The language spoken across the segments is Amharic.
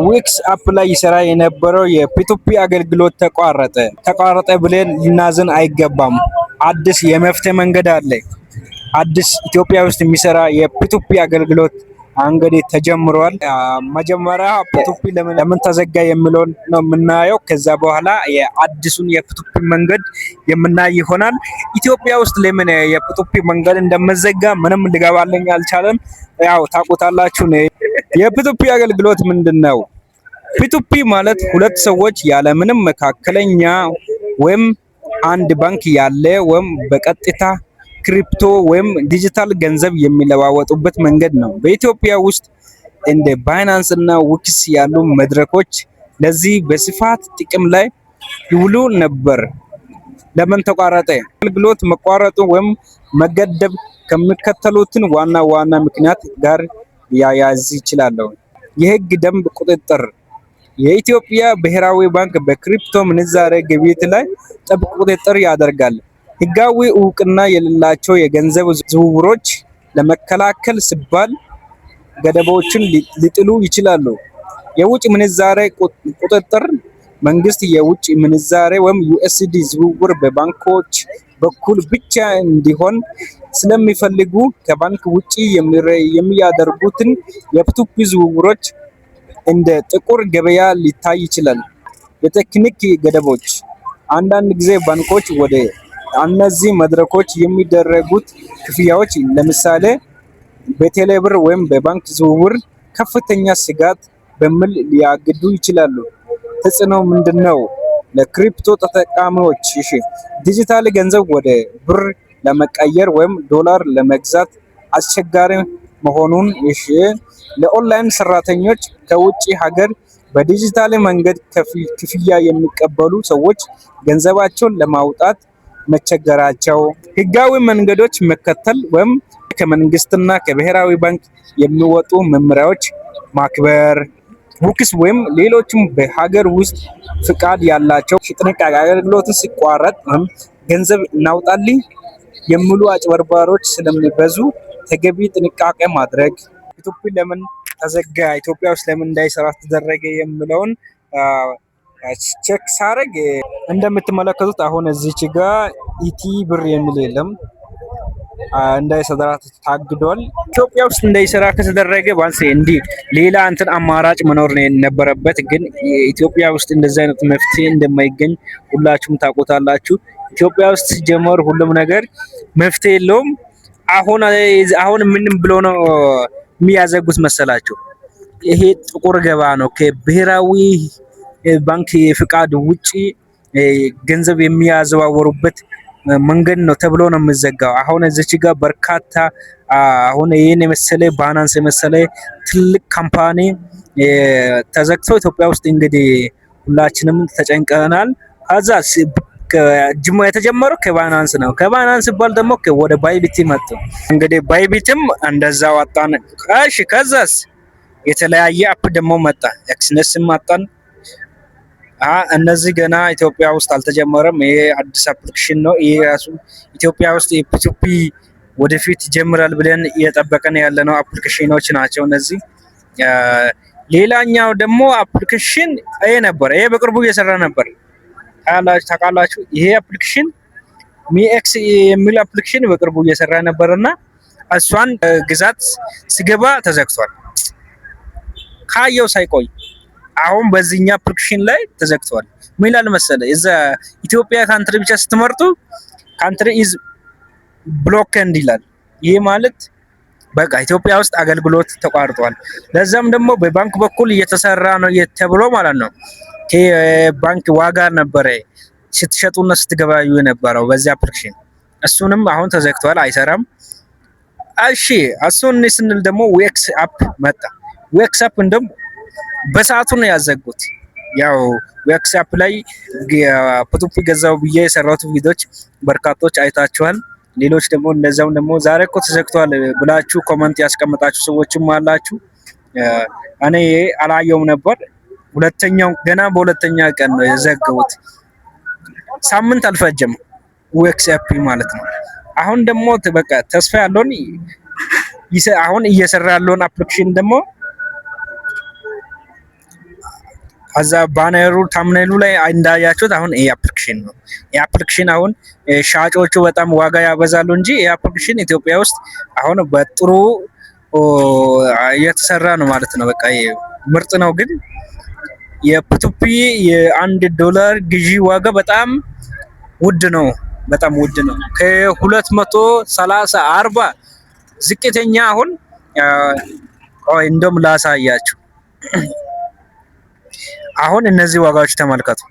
ዊክስ አፕ ላይ ይሰራ የነበረው የፒቱፒ አገልግሎት ተቋረጠ ብለን ልናዝን አይገባም። አዲስ የመፍትሄ መንገድ አለ። አዲስ ኢትዮጵያ ውስጥ የሚሰራ የፒቱፒ አገልግሎት እንግዲህ ተጀምሯል። መጀመሪያ ፒቱፒ ለምን ተዘጋ የሚለውን ነው የምናየው። ከዛ በኋላ የአዲሱን የፒቱፒ መንገድ የምናይ ይሆናል። ኢትዮጵያ ውስጥ ለምን የፒቱፒ መንገድ እንደመዘጋ ምንም ሊገባልኝ አልቻለም። ያው ታውቁታላችሁ። የፒቱፒ አገልግሎት ምንድነው? ፒቱፒ ማለት ሁለት ሰዎች ያለምንም መካከለኛ ወይም አንድ ባንክ ያለ ወይም በቀጥታ ክሪፕቶ ወይም ዲጂታል ገንዘብ የሚለዋወጡበት መንገድ ነው። በኢትዮጵያ ውስጥ እንደ ባይናንስ እና ዊክስ ያሉ መድረኮች ለዚህ በስፋት ጥቅም ላይ ይውሉ ነበር። ለምን ተቋረጠ? አገልግሎት መቋረጡ ወይም መገደብ ከሚከተሉትን ዋና ዋና ምክንያት ጋር ያያዝ ይችላል። የህግ ደንብ ቁጥጥር። የኢትዮጵያ ብሔራዊ ባንክ በክሪፕቶ ምንዛሬ ግብይት ላይ ጥብቅ ቁጥጥር ያደርጋል። ህጋዊ እውቅና የሌላቸው የገንዘብ ዝውውሮች ለመከላከል ሲባል ገደቦችን ሊጥሉ ይችላሉ። የውጭ ምንዛሬ ቁጥጥር። መንግስት የውጭ ምንዛሬ ወይም ዩኤስዲ ዝውውር በባንኮች በኩል ብቻ እንዲሆን ስለሚፈልጉ ከባንክ ውጪ የሚያደርጉትን የፒቱፒ ዝውውሮች እንደ ጥቁር ገበያ ሊታይ ይችላል። የቴክኒክ ገደቦች። አንዳንድ ጊዜ ባንኮች ወደ እነዚህ መድረኮች የሚደረጉት ክፍያዎች ለምሳሌ በቴሌብር ወይም በባንክ ዝውውር ከፍተኛ ስጋት በሚል ሊያግዱ ይችላሉ። ተጽዕኖ ምንድነው? ለክሪፕቶ ተጠቃሚዎች ዲጂታል ገንዘብ ወደ ብር ለመቀየር ወይም ዶላር ለመግዛት አስቸጋሪ መሆኑን። ለኦንላይን ሰራተኞች ከውጭ ሀገር በዲጂታል መንገድ ክፍያ የሚቀበሉ ሰዎች ገንዘባቸውን ለማውጣት መቸገራቸው። ህጋዊ መንገዶች መከተል ወይም ከመንግስትና ከብሔራዊ ባንክ የሚወጡ መመሪያዎች ማክበር። ዊክስ ወይም ሌሎችም በሀገር ውስጥ ፍቃድ ያላቸው ጥንቃቄ። አገልግሎትን ሲቋረጥ ገንዘብ እናውጣልኝ የሚሉ አጭበርባሪዎች ስለሚበዙ ተገቢ ጥንቃቄ ማድረግ። ፒቱፒ ለምን ተዘጋ? ኢትዮጵያ ውስጥ ለምን እንዳይሰራ ተደረገ የሚለውን ቼክ ሳረግ እንደምትመለከቱት አሁን እዚች ጋር ኢቲ ብር የሚል የለም፣ እንዳይሰራ ታግዷል። ኢትዮጵያ ውስጥ እንዳይሰራ ከተደረገ ባንስ እንዲህ ሌላ እንትን አማራጭ መኖር ነው የነበረበት። ግን ኢትዮጵያ ውስጥ እንደዚህ አይነት መፍትሄ እንደማይገኝ ሁላችሁም ታውቁታላችሁ። ኢትዮጵያ ውስጥ ሲጀመር ሁሉም ነገር መፍትሄ የለውም። አሁን ምንም ብሎ ነው የሚያዘጉት መሰላችሁ? ይሄ ጥቁር ገባ ነው። ከብሔራዊ ባንክ ፍቃድ ውጪ ገንዘብ የሚያዘዋወሩበት መንገድ ነው ተብሎ ነው የሚዘጋው። አሁን እዚች ጋር በርካታ አሁን ይሄን የመሰለ ባይናንስ የመሰለ ትልቅ ካምፓኒ ተዘግቶ ኢትዮጵያ ውስጥ እንግዲህ ሁላችንም ተጨንቀናል። ከዛ የተጀመረው ከባይናንስ ነው። ከባይናንስ ሲባል ደግሞ ወደ ባይቢት መጡ። እንግዲህ ባይቢትም እንደዛው አጣን። እሺ ከዛስ የተለያየ አፕ ደግሞ መጣ። ኤክስነስም አጣን። እነዚህ ገና ኢትዮጵያ ውስጥ አልተጀመረም። ይሄ አዲስ አፕሊኬሽን ነው። ይሄ ራሱ ኢትዮጵያ ውስጥ የፒቱፒ ወደፊት ይጀምራል ብለን እየጠበቀን ያለነው አፕሊኬሽኖች ናቸው እነዚህ። ሌላኛው ደግሞ አፕሊኬሽን ይሄ ነበር። ይሄ በቅርቡ እየሰራ ነበር ታውቃላችሁ። ይሄ አፕሊኬሽን ሚኤክስ የሚል አፕሊኬሽን በቅርቡ እየሰራ ነበርና እሷን ግዛት ሲገባ ተዘግቷል። ካየው ሳይቆይ አሁን በዚህኛ አፕሊኬሽን ላይ ተዘግቷል። ምን ይላል መሰለ? እዛ ኢትዮጵያ ካንትሪ ብቻ ስትመርጡ ካንትሪ ኢዝ ብሎክድ ይላል። ይሄ ማለት በቃ ኢትዮጵያ ውስጥ አገልግሎት ተቋርጧል። ለዛም ደግሞ በባንክ በኩል እየተሰራ ነው ተብሎ ማለት ነው። ባንክ ዋጋ ነበረ ስትሸጡና ስትገበያዩ የነበረው በዚህ አፕሊኬሽን። እሱንም አሁን ተዘግቷል፣ አይሰራም። እሺ እሱን ስንል ደግሞ ዊክስ አፕ መጣ። ዊክስ አፕ እንደም በሰዓቱ ነው ያዘጉት። ያው ዊክስ አፕ ላይ ፒቱፒ ገዛው ብዬ የሰራሁት ቪዲዮዎች በርካቶች አይታችኋል። ሌሎች ደግሞ እንደዛው ደግሞ ዛሬ እኮ ተዘግቷል ብላችሁ ኮሜንት ያስቀምጣችሁ ሰዎችም አላችሁ። እኔ አላየውም ነበር። ገና በሁለተኛ ቀን ነው የዘገቡት። ሳምንት አልፈጀም ዊክስ አፕ ማለት ነው። አሁን ደግሞ በቃ ተስፋ ያለውን አሁን እየሰራ ያለውን አፕሊኬሽን ደግሞ ከዛ ባነሩ ታምኔሉ ላይ እንዳያችሁት አሁን ይሄ አፕሊኬሽን ነው። ይሄ አፕሊኬሽን አሁን ሻጮቹ በጣም ዋጋ ያበዛሉ እንጂ ይሄ አፕሊኬሽን ኢትዮጵያ ውስጥ አሁን በጥሩ እየተሰራ ነው ማለት ነው። በቃ ምርጥ ነው። ግን የፒቱፒ የአንድ ዶላር ግዢ ዋጋ በጣም ውድ ነው። በጣም ውድ ነው። ከ230 40 ዝቅተኛ አሁን እንደውም ላሳያችሁ። አሁን እነዚህ ዋጋዎች ተመልከቱ።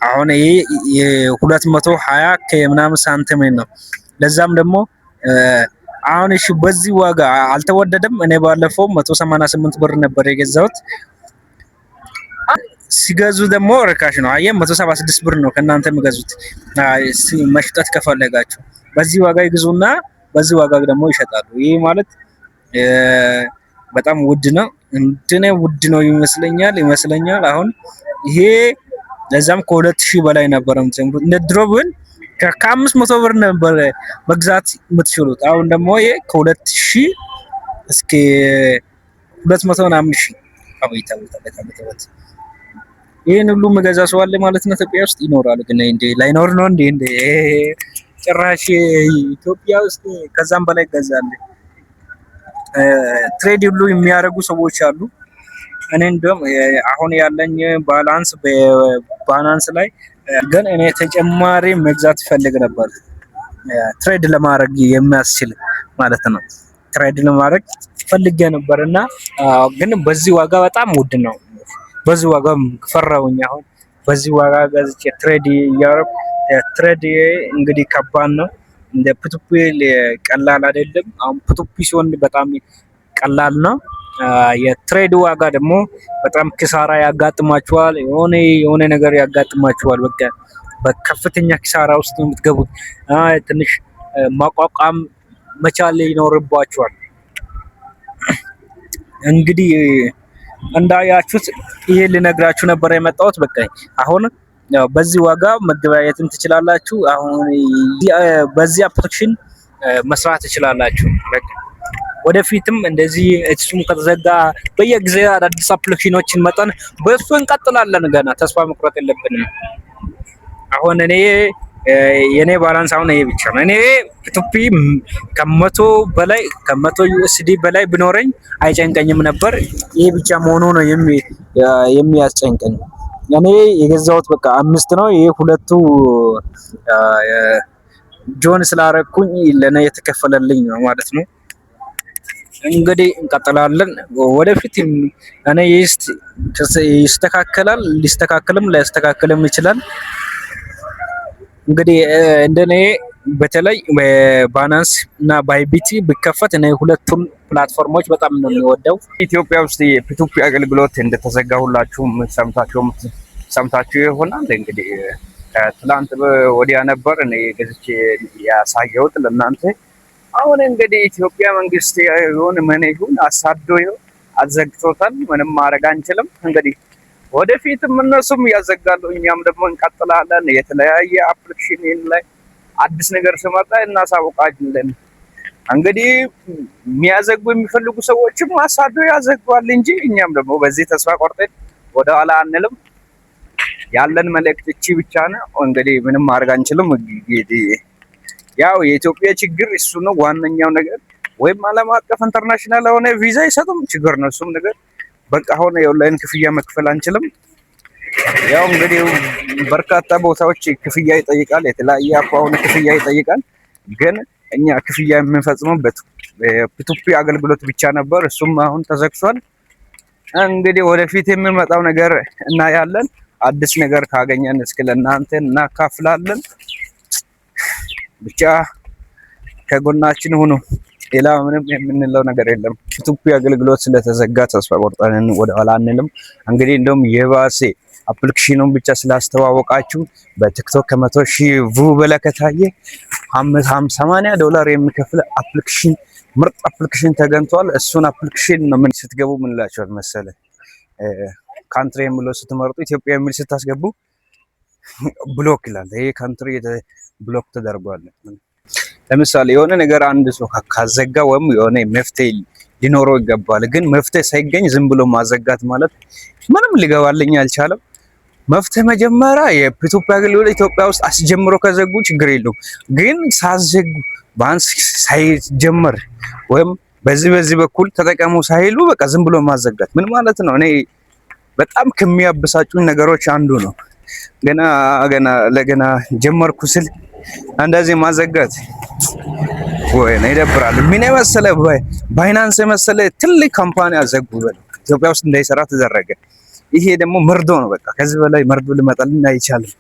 አሁን ይሄ የ220 ከምናምን ሳንቲም ነው። ለዛም ደግሞ አሁን እሺ በዚህ ዋጋ አልተወደደም። እኔ ባለፈው 188 ብር ነበር የገዛሁት። ሲገዙ ደግሞ ርካሽ ነው። አየህ 176 ብር ነው ከእናንተ የሚገዙት። መሽጠት ከፈለጋችሁ በዚህ ዋጋ ይግዙና በዚህ ዋጋ ደግሞ ይሸጣሉ። ይሄ ማለት በጣም ውድ ነው። እንትኔ ውድ ነው ይመስለኛል። አሁን ይሄ ለዛም ከ2000 በላይ ነበር እንደ ድሮ ግን ከ500 ብር ነበር መግዛት የምትችሉት። አሁን ደግሞ ይሄ ከ2000 እስከ 200 ምናምን ሺህ አቤት። ይሄን ሁሉ መገዛ ሰው አለ ማለት ነው ኢትዮጵያ ውስጥ ይኖራል። ግን እንዴ ላይኖር ነው እንዴ ጭራሽ ኢትዮጵያ ውስጥ ከዛም በላይ ይገዛል። ትሬድ ሁሉ የሚያደርጉ ሰዎች አሉ። እኔ እንደውም አሁን ያለኝ ባላንስ ላይ ግን እኔ ተጨማሪ መግዛት ፈልግ ነበር፣ ትሬድ ለማድረግ የሚያስችል ማለት ነው። ትሬድ ለማድረግ ፈልጌ ነበርና ግን በዚህ ዋጋ በጣም ውድ ነው። በዚህ ዋጋ ፈራውኝ። አሁን በዚህ ዋጋ ገዝቼ ትሬድ እያደረኩ ትሬድ እንግዲህ ከባድ ነው። እንደ ፒቱፒ ቀላል አይደለም። አሁን ፒቱፒ ሲሆን በጣም ቀላል ነው። የትሬድ ዋጋ ደግሞ በጣም ኪሳራ ያጋጥማችኋል። የሆነ ነገር ያጋጥማችኋል። በቃ በከፍተኛ ኪሳራ ውስጥ የምትገቡት ትንሽ ማቋቋም መቻል ይኖርባችኋል። እንግዲህ እንዳያችሁት ይሄ ልነግራችሁ ነበር የመጣሁት። በቃ አሁን በዚህ ዋጋ መገበያየትን ትችላላችሁ። አሁን በዚህ አፕሊኬሽን መስራት ትችላላችሁ። በቃ ወደፊትም እንደዚህ እሱም ከተዘጋ በየጊዜው አዳዲስ አፕሊኬሽኖችን መጠን በእሱ እንቀጥላለን። ገና ተስፋ መቁረጥ የለብንም። አሁን የኔ ባላንስ አሁን ይሄ ብቻ ነው። እኔ ፒቱፒ ከመቶ ዩኤስዲ በላይ ቢኖረኝ አይጨንቀኝም ነበር። ይሄ ብቻ መሆኑ ነው የሚያስጨንቀኝ። እኔ የገዛሁት በቃ 5 ነው። ይሄ ሁለቱ ጆን ስላረኩኝ ለኔ የተከፈለልኝ ነው ማለት ነው። እንግዲህ እንቀጥላለን ወደፊት። እኔ ይስተካከላል፣ ሊስተካከልም ላይስተካከልም ይችላል። እንግዲህ እንደኔ በተለይ ባይናንስ እና ባይቢቲ ቢከፈት እኔ ሁለቱም ፕላትፎርሞች በጣም ነው የሚወደው። ኢትዮጵያ ውስጥ የፒቱፒ አገልግሎት እንደተዘጋ ሁላችሁም ሰምታችሁ ይሆናል። እንግዲህ ትላንት ወዲያ ነበር እኔ ገዝቼ ያሳየሁት ለእናንተ። አሁን እንግዲህ ኢትዮጵያ መንግስት ይሁን ምን ይሁን አሳዶ አዘግቶታል። ምንም ማድረግ አንችልም። እንግዲህ ወደፊትም እነሱም ያዘጋሉ፣ እኛም ደግሞ እንቀጥላለን። የተለያየ አፕሊኬሽን ላይ አዲስ ነገር ሲመጣ እናሳውቃለን። እንግዲህ የሚያዘጉ የሚፈልጉ ሰዎችም አሳዶ ያዘጋዋል እንጂ እኛም ደግሞ በዚህ ተስፋ ቆርጠን ወደኋላ አንልም። ያለን መልእክት እቺ ብቻ ነው። እንግዲህ ምንም ማድረግ አንችልም። እንግዲህ ያው የኢትዮጵያ ችግር እሱ ነው ዋነኛው ነገር። ወይም ዓለም አቀፍ ኢንተርናሽናል የሆነ ቪዛ ይሰጡም ችግር ነው እሱም ነገር። በቃ አሁን የኦንላይን ክፍያ መክፈል አንችልም። ያው እንግዲህ በርካታ ቦታዎች ክፍያ ይጠይቃል፣ የተለያየ አሁን ክፍያ ይጠይቃል። ግን እኛ ክፍያ የምንፈጽመው በፒቱፒ አገልግሎት ብቻ ነበር። እሱም አሁን ተዘግቷል። እንግዲህ ወደፊት የሚመጣው ነገር እናያለን። አዲስ ነገር ካገኘን እስከ ለእናንተ እናካፍላለን። ብቻ ከጎናችን ሁኑ። ሌላ ምንም የምንለው ነገር የለም። ፒቱፒ አገልግሎት ስለተዘጋ ተስፋ ቆርጠን ወደኋላ አንልም። እንግዲህ እንደውም የባሴ አፕሊኬሽኑን ብቻ ስላስተዋወቃችሁ በቲክቶክ ከ100,000 ቪው በላይ ከታየ $80 የሚከፍል አፕሊኬሽን ምርጥ አፕሊኬሽን ተገኝቷል። እሱን አፕሊኬሽን ነው ምን ስትገቡ ምን ላችኋል መሰለ ካንትሪ የሚለው ስትመርጡ ኢትዮጵያ የሚል ስታስገቡ ብሎክ ይላል። ይሄ ካንትሪ ብሎክ ተደርጓል። ለምሳሌ የሆነ ነገር አንድ ሰው ካዘጋ ወይም የሆነ መፍትሄ ሊኖረው ይገባል። ግን መፍትሄ ሳይገኝ ዝም ብሎ ማዘጋት ማለት ምንም ሊገባልኝ አልቻለም። መፍትሄ መጀመሪያ የኢትዮጵያ አገልግሎት ኢትዮጵያ ውስጥ አስጀምሮ ከዘጉ ችግር የለውም። ግን ሳዘጉ ባንስ ሳይጀመር ወይም በዚህ በኩል ተጠቀሙ ሳይሉ በቃ ዝም ብሎ ማዘጋት ምን ማለት ነው? እኔ በጣም ከሚያበሳጩኝ ነገሮች አንዱ ነው። ገና ጀመርኩ ስል እንደዚህ ማዘጋት ወይ ነው ይደብራል። ምን የመሰለ ባይናንስ የመሰለ ትልቅ ካምፓኒ አዘጉ ኢትዮጵያ ውስጥ እንዳይሰራ ተደረገ። ይሄ ደግሞ መርዶ ነው። በቃ ከዚህ በላይ መርዶ ሊመጣልን አይቻልም።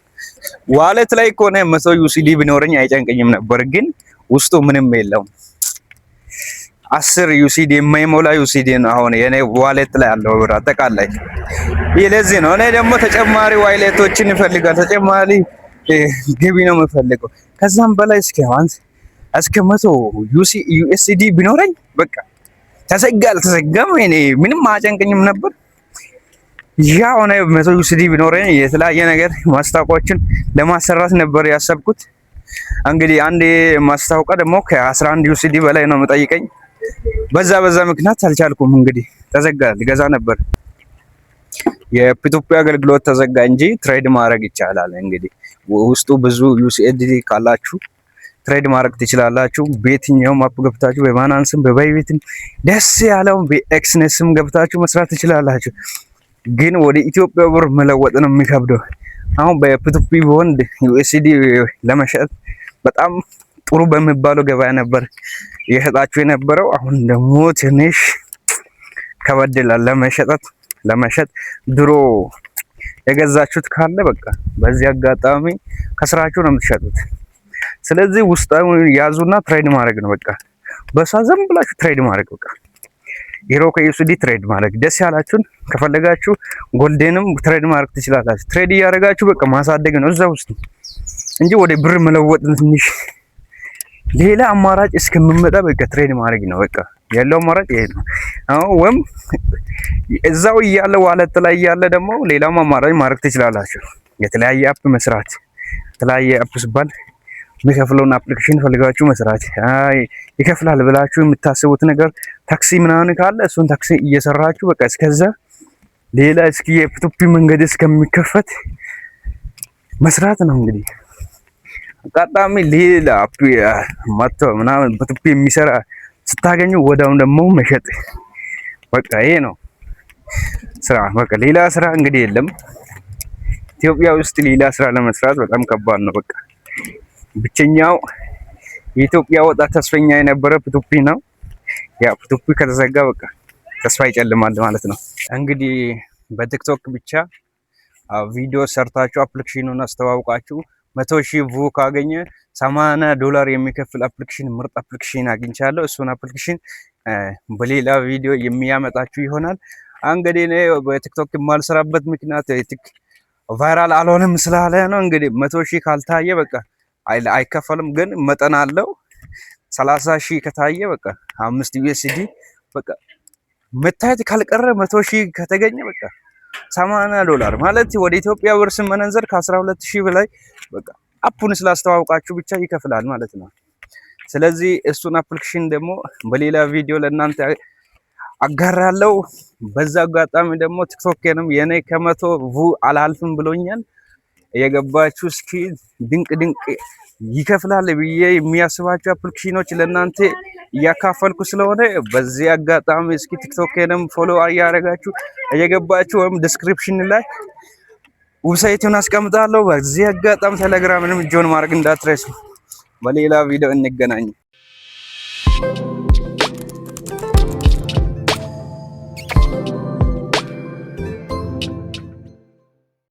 ዋሌት ላይ ከሆነ 100 ዩሲዲ ቢኖረኝ አይጨንቀኝም ነበር፣ ግን ውስጡ ምንም የለውም። 10 ዩሲዲ የማይሞላ ዩሲዲ ነው አሁን የኔ ዋሌት ላይ ያለው ብር አጠቃላይ። ይሄ ለዚህ ነው እኔ ደግሞ ተጨማሪ ዋሌቶችን ይፈልጋል፣ ተጨማሪ ገቢ ነው የምፈልገው። ከዛም በላይ እስከ 100 ዩኤስዲ ቢኖረኝ በቃ ተዘጋም እኔ ምንም አጨንቀኝም ነበር። ያው ነው 100 ዩኤስዲ ቢኖረኝ የተለያየ ነገር ማስታወቂያዎችን ለማሰራት ነበር ያሰብኩት። እንግዲህ አንድ ማስታወቂያ ደግሞ ከ11 ዩኤስዲ በላይ ነው የምጠይቀኝ። በዛ ምክንያት አልቻልኩም። እንግዲህ ተዘጋ። ሊገዛ ነበር የኢትዮጵያ አገልግሎት ተዘጋ እንጂ ትሬድ ማድረግ ይቻላል። እንግዲህ ውስጡ ብዙ ዩኤስዲ ካላችሁ ትሬድ ማድረግ ትችላላችሁ። በየትኛውም አፕ ገብታችሁ በባይናንስም በባይቢትም ደስ ያለው በኤክስኔስም ገብታችሁ መስራት ትችላላችሁ። ግን ወደ ኢትዮጵያ ብር መለወጥ ነው የሚከብደው። አሁን በፒቱፒ ቦንድ ዩኤስዲ ለመሸጥ በጣም ጥሩ በሚባለው ገበያ ነበር የሸጣችሁ የነበረው። አሁን ደግሞ ትንሽ ከበድ ይላል ለመሸጥ። ድሮ የገዛችሁት ካለ በቃ በዚህ አጋጣሚ ከስራችሁ ነው የምትሸጡት። ስለዚህ ውስጣው ያዙና ትሬድ ማድረግ ነው በቃ። በሷ ዝም ብላችሁ ትሬድ ማድረግ በቃ። ዩሮ ከዩኤስዲ ትሬድ ማድረግ ደስ ያላችሁን ከፈለጋችሁ ጎልደንም ትሬድ ማድረግ ትችላላችሁ። ትሬድ እያደረጋችሁ በቃ ማሳደግ ነው እዛ ውስጥ እንጂ ወደ ብር መለወጥ ትንሽ ሌላ አማራጭ እስከምመጣ በቃ ትሬድ ማድረግ ነው በቃ ያለው አማራጭ ይሄ ነው። ወይም እዛው እያለ ዋለት ላይ እያለ ደግሞ ሌላም አማራጭ ማድረግ ትችላላችሁ። የተለያየ አፕ መስራት የተለያየ አፕ ሲባል የሚከፍለውን አፕሊኬሽን ፈልጋችሁ መስራት። ይከፍላል ብላችሁ የምታስቡት ነገር ታክሲ ምናምን ካለ እሱን ታክሲ እየሰራችሁ በቃ እስከዛ ሌላ እስኪ የፒቱፒ መንገድ እስከሚከፈት መስራት ነው። እንግዲህ አጋጣሚ ሌላ አፕ ማቶ ምናምን ፒቱፒ የሚሰራ ስታገኙ ወዳውን ደግሞ መሸጥ በቃ ይሄ ነው ስራ። በቃ ሌላ ስራ እንግዲህ የለም ኢትዮጵያ ውስጥ ሌላ ስራ ለመስራት በጣም ከባድ ነው። በቃ ብቸኛው የኢትዮጵያ ወጣት ተስፈኛ የነበረ ፒቱፒ ነው። ያ ፒቱፒ ከተዘጋ በቃ ተስፋ ይጨልማል ማለት ነው። እንግዲህ በቲክቶክ ብቻ ቪዲዮ ሰርታችሁ አፕሊኬሽኑን አስተዋውቃችሁ 100,000 ቪው ካገኘ $80 የሚከፍል አፕሊኬሽን ምርጥ አፕሊኬሽን አግኝቻለሁ። እሱን አፕሊኬሽን በሌላ ቪዲዮ የሚያመጣችሁ ይሆናል። እንግዲህ እኔ በቲክቶክ የማልሰራበት ምክንያት ቫይራል አልሆነም ስላለ ነው። እንግዲህ 100,000 ካልታየ በቃ አይከፈልም፣ ግን መጠን አለው። 30,000 ከታየ በቃ 5 ዩኤስዲ በቃ መታየት ካልቀረ 100,000 ከተገኘ በቃ $80 ማለት ወደ ኢትዮጵያ ብር ስመነዘር ከ12,000 በላይ በቃ አፑን ስላስተዋውቃችሁ ብቻ ይከፍላል ማለት ነው። ስለዚህ እሱን አፕሊኬሽን ደግሞ በሌላ ቪዲዮ ለእናንተ አጋራለሁ። በዛ አጋጣሚ ደግሞ ቲክቶክንም የኔ ከ100 ቪው አላልፍም ብሎኛል። የገባችሁ እስኪ ድንቅ ይከፍላል ብዬ የሚያስባቸው አፕሊኬሽኖች ለእናንተ እያካፈልኩ ስለሆነ በዚህ አጋጣሚ እስኪ ቲክቶክንም ፎሎ እያደረጋችሁ እየገባችሁ ወይም ዲስክሪፕሽን ላይ ዌብሳይቱን አስቀምጣለሁ። በዚህ አጋጣሚ ቴሌግራምንም ጆን ማድረግ እንዳትረሱ። በሌላ ቪዲዮ እንገናኝ።